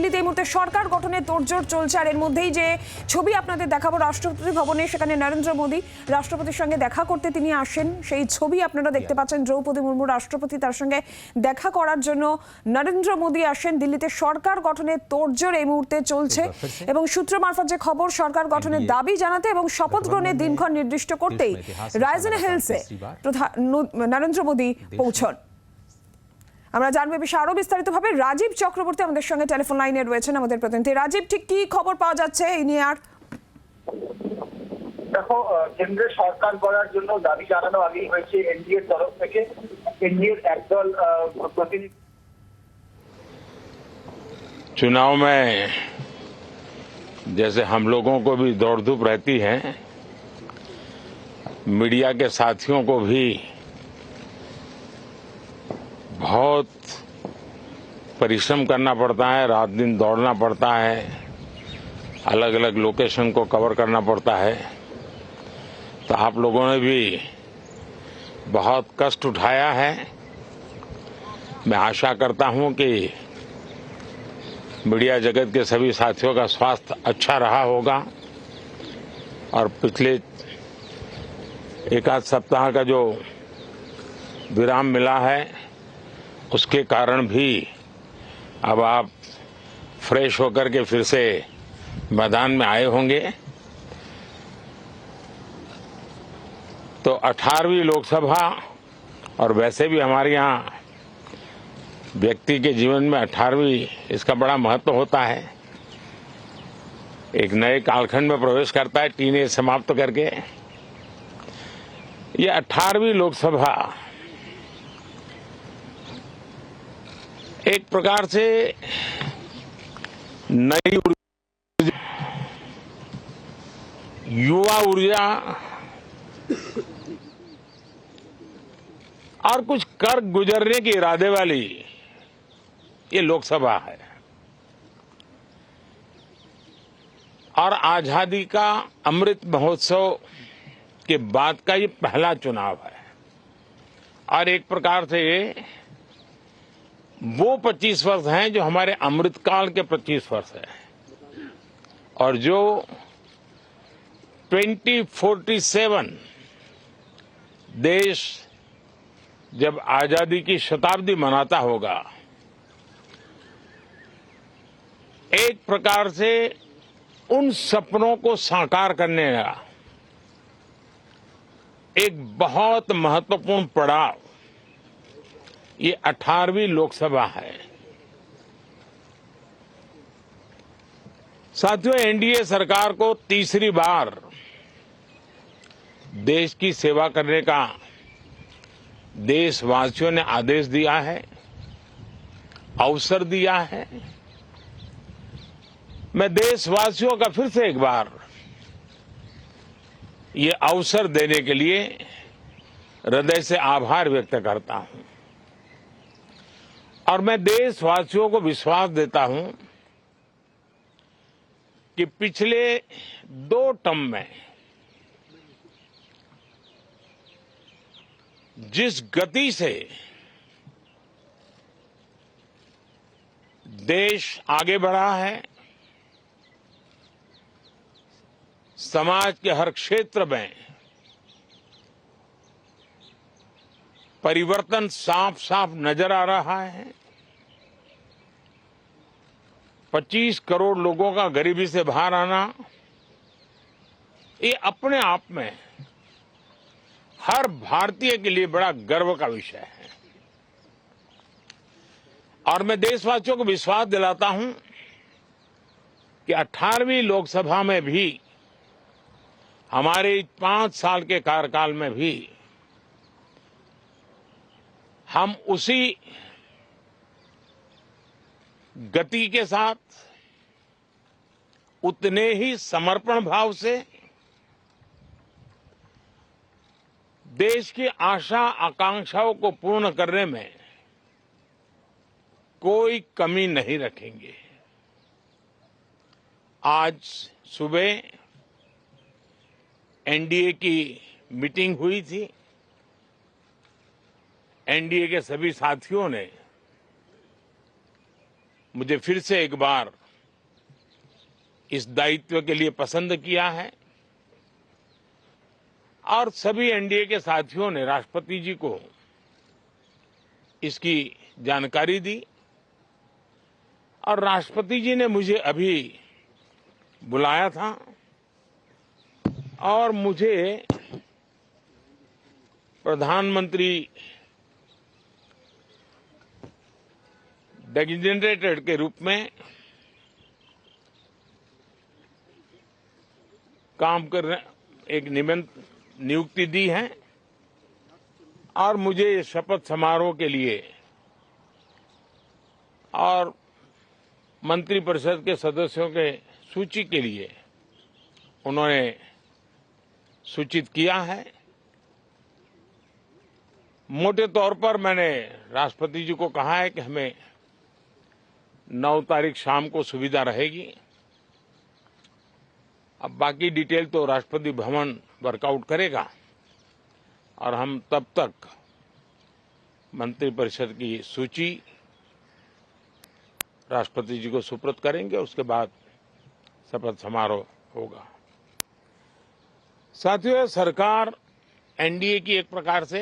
দিল্লিতে এই মুহূর্তে সরকার গঠনের তোড়জোড় চলছে। আর এর মধ্যেই যে ছবি আপনাদের দেখাবো রাষ্ট্রপতি ভবনে, সেখানে নরেন্দ্র মোদী রাষ্ট্রপতির সঙ্গে দেখা করতে তিনি আসেন। সেই ছবি আপনারা দেখতে পাচ্ছেন। দ্রৌপদী মুর্মু রাষ্ট্রপতি, তার সঙ্গে দেখা করার জন্য নরেন্দ্র মোদী আসেন। দিল্লিতে সরকার গঠনের তোড়জোড় এই মুহূর্তে চলছে এবং সূত্র মারফত যে খবর, সরকার গঠনের দাবি জানাতে এবং শপথ গ্রহণের দিনক্ষণ নির্দিষ্ট করতেই রাইজিনা হিলসে নরেন্দ্র মোদী পৌঁছন। আমরা জানবো বিষয়ে আরো বিস্তারিতভাবে। রাজীব চক্রবর্তী আমাদের সঙ্গে টেলিফোন লাইনে রয়েছেন, আমাদের প্রতিনিধি। রাজীব, ঠিক কি খবর পাওয়া যাচ্ছে এই নিয়ে? আর দেখো, কেন্দ্রের সরকার গড়ার জন্য দাবি জানানো আগেই হয়েছে এনডিএর তরফ থেকে। এনডিএর একদল প্রতিনিধি चुनाव में जैसे हम लोगों को भी दौड़ धूप रहती है, मीडिया के साथियों को भी बहुत परिश्रम करना पड़ता है, रात दिन दौड़ना पड़ता है, अलग अलग लोकेशन को कवर करना पड़ता है। तो आप लोगों ने भी बहुत कष्ट उठाया है। मैं आशा करता हूं कि मीडिया जगत के सभी साथियों का स्वास्थ्य अच्छा रहा होगा और पिछले एक आध सप्ताह का जो विराम मिला है उसके कारण भी अब आप फ्रेश होकर के फिर से मैदान में आए होंगे। तो 18वीं लोकसभा, और वैसे भी हमारे यहाँ व्यक्ति के जीवन में 18वीं इसका बड़ा महत्व होता है। एक नए कालखंड में प्रवेश करता है, टीनेज समाप्त करके। ये 18वीं लोकसभा एक प्रकार से नई ऊर्जा, युवा ऊर्जा और कुछ कर गुजरने के इरादे वाली ये लोकसभा है। और आजादी का अमृत महोत्सव के बाद का ये पहला चुनाव है। और एक प्रकार से वो 25 वर्ष हैं जो हमारे अमृतकाल के 25 वर्ष है, और जो 2047 देश जब आजादी की शताब्दी मनाता होगा, एक प्रकार से उन सपनों को साकार करने का एक बहुत महत्वपूर्ण पड़ाव ये 18वीं लोकसभा है। साथियों, एनडीए सरकार को तीसरी बार देश की सेवा करने का देशवासियों ने आदेश दिया है, अवसर दिया है। मैं देशवासियों का फिर से एक बार ये अवसर देने के लिए हृदय से आभार व्यक्त करता हूं। और मैं देशवासियों को विश्वास देता हूं कि पिछले 2 टर्म में जिस गति से देश आगे बढ़ा है, समाज के हर क्षेत्र में परिवर्तन साफ साफ नजर आ रहा है। 25 करोड़ लोगों का गरीबी से बाहर आना, ये अपने आप में हर भारतीय के लिए बड़ा गर्व का विषय है। और मैं देशवासियों को विश्वास दिलाता हूं कि 18वीं लोकसभा में भी, हमारे 5 साल के कार्यकाल में भी, हम उसी गति के साथ, उतने ही समर्पण भाव से देश की आशा आकांक्षाओं को पूर्ण करने में कोई कमी नहीं रखेंगे। आज सुबह एनडीए की मीटिंग हुई थी। एनडीए के सभी साथियों ने मुझे फिर से एक बार इस दायित्व के लिए पसंद किया है और सभी एनडीए के साथियों ने राष्ट्रपति जी को इसकी जानकारी दी और राष्ट्रपति जी ने मुझे अभी बुलाया था और मुझे प्रधानमंत्री डेजिग्नेटेड के रूप में काम करने एक नियुक्ति दी है और मुझे शपथ समारोह के लिए और मंत्रिपरिषद के सदस्यों के सूची के लिए उन्होंने सूचित किया है। मोटे तौर पर मैंने राष्ट्रपति जी को कहा है कि हमें 9 तारीख शाम को सुविधा रहेगी। अब बाकी डिटेल तो राष्ट्रपति भवन वर्कआउट करेगा और हम तब तक मंत्रिपरिषद की सूची राष्ट्रपति जी को सुपुर्द करेंगे। उसके बाद शपथ समारोह होगा। साथियों, सरकार एनडीए की एक प्रकार से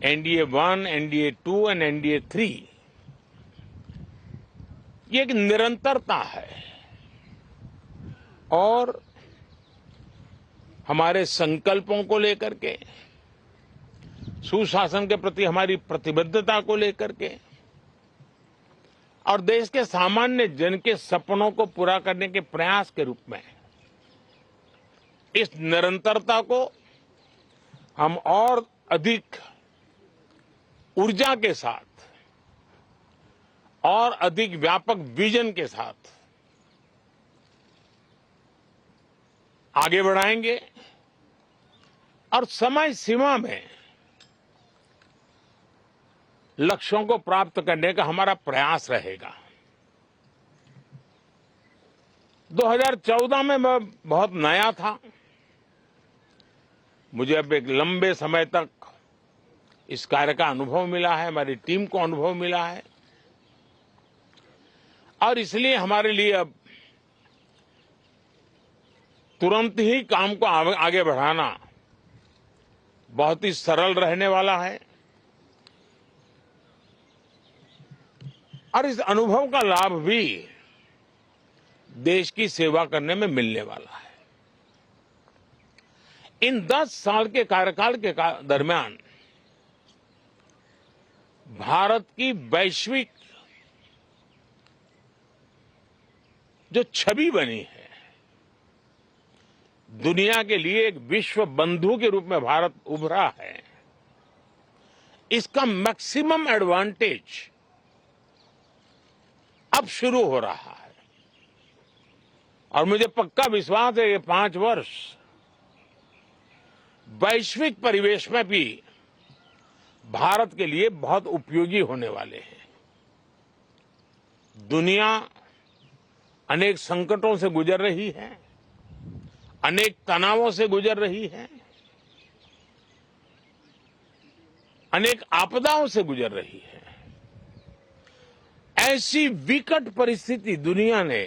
एनडीए 1, एनडीए 2 और एनडीए 3 ये एक निरंतरता है और हमारे संकल्पों को लेकर के, सुशासन के प्रति हमारी प्रतिबद्धता को लेकर के और देश के सामान्य जन के सपनों को पूरा करने के प्रयास के रूप में इस निरंतरता को हम और अधिक ऊर्जा के साथ और अधिक व्यापक विजन के साथ आगे बढ़ाएंगे और समय सीमा में लक्ष्यों को प्राप्त करने का हमारा प्रयास रहेगा। 2014 में मैं बहुत नया था। मुझे अब एक लंबे समय तक इस कार्य का अनुभव मिला है, हमारी टीम को अनुभव मिला है और इसलिए हमारे लिए अब तुरंत ही काम को आगे बढ़ाना बहुत ही सरल रहने वाला है और इस अनुभव का लाभ भी देश की सेवा करने में मिलने वाला है। इन 10 साल के कार्यकाल के दरमियान भारत की वैश्विक जो छवि बनी है, दुनिया के लिए एक विश्व बंधु के रूप में भारत उभरा है, इसका मैक्सिमम एडवांटेज अब शुरू हो रहा है और मुझे पक्का विश्वास है ये 5 वर्ष वैश्विक परिवेश में भी भारत के लिए बहुत उपयोगी होने वाले हैं। दुनिया अनेक संकटों से गुजर रही है, अनेक तनावों से गुजर रही है, अनेक आपदाओं से गुजर रही है। ऐसी विकट परिस्थिति दुनिया ने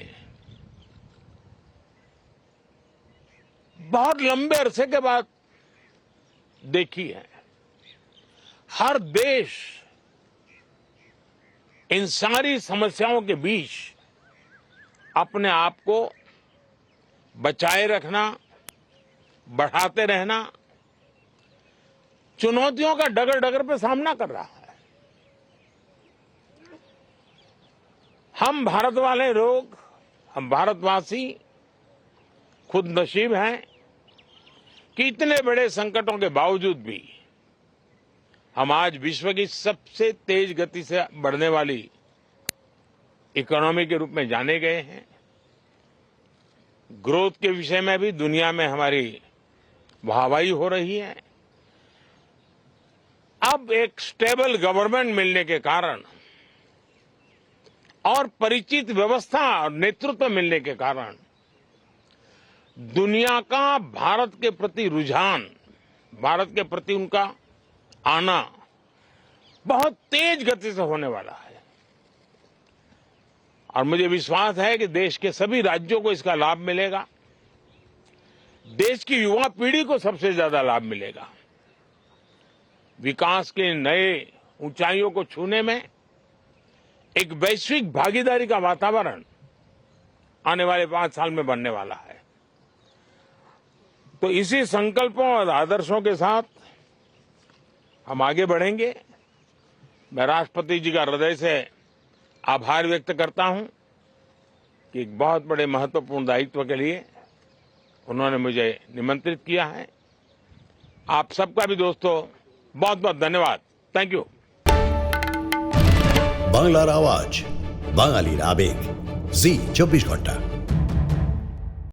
बहुत लंबे अरसे के बाद देखी है। हर देश इन सारी समस्याओं के बीच अपने आप को बचाए रखना, बढ़ाते रहना, चुनौतियों का डगर डगर पे सामना कर रहा है। हम भारत वाले लोग, हम भारतवासी खुद नसीब हैं कि इतने बड़े संकटों के बावजूद भी हम आज विश्व की सबसे तेज गति से बढ़ने वाली इकोनॉमी के रूप में जाने गए हैं। ग्रोथ के विषय में भी दुनिया में हमारी वाहवाही हो रही है। अब एक स्टेबल गवर्नमेंट मिलने के कारण और परिचित व्यवस्था और नेतृत्व मिलने के कारण दुनिया का भारत के प्रति रुझान, भारत के प्रति उनका आना बहुत तेज गति से होने वाला है। और मुझे विश्वास है कि देश के सभी राज्यों को इसका लाभ मिलेगा। देश की युवा पीढ़ी को सबसे ज्यादा लाभ मिलेगा। विकास के नए ऊंचाइयों को छूने में एक वैश्विक भागीदारी का वातावरण आने वाले 5 साल में बनने वाला है। तो इसी संकल्पों और आदर्शों के साथ हम आगे बढ़ेंगे। मैं राष्ट्रपति जी का हृदय से आभार व्यक्त करता हूं कि एक बहुत बड़े महत्वपूर्ण दायित्व के लिए उन्होंने मुझे निमंत्रित किया है। आप सबका भी दोस्तों बहुत बहुत धन्यवाद। Thank you. বাংলার আওয়াজ, বাঙালির আবেগ, জি 24 ঘন্টা।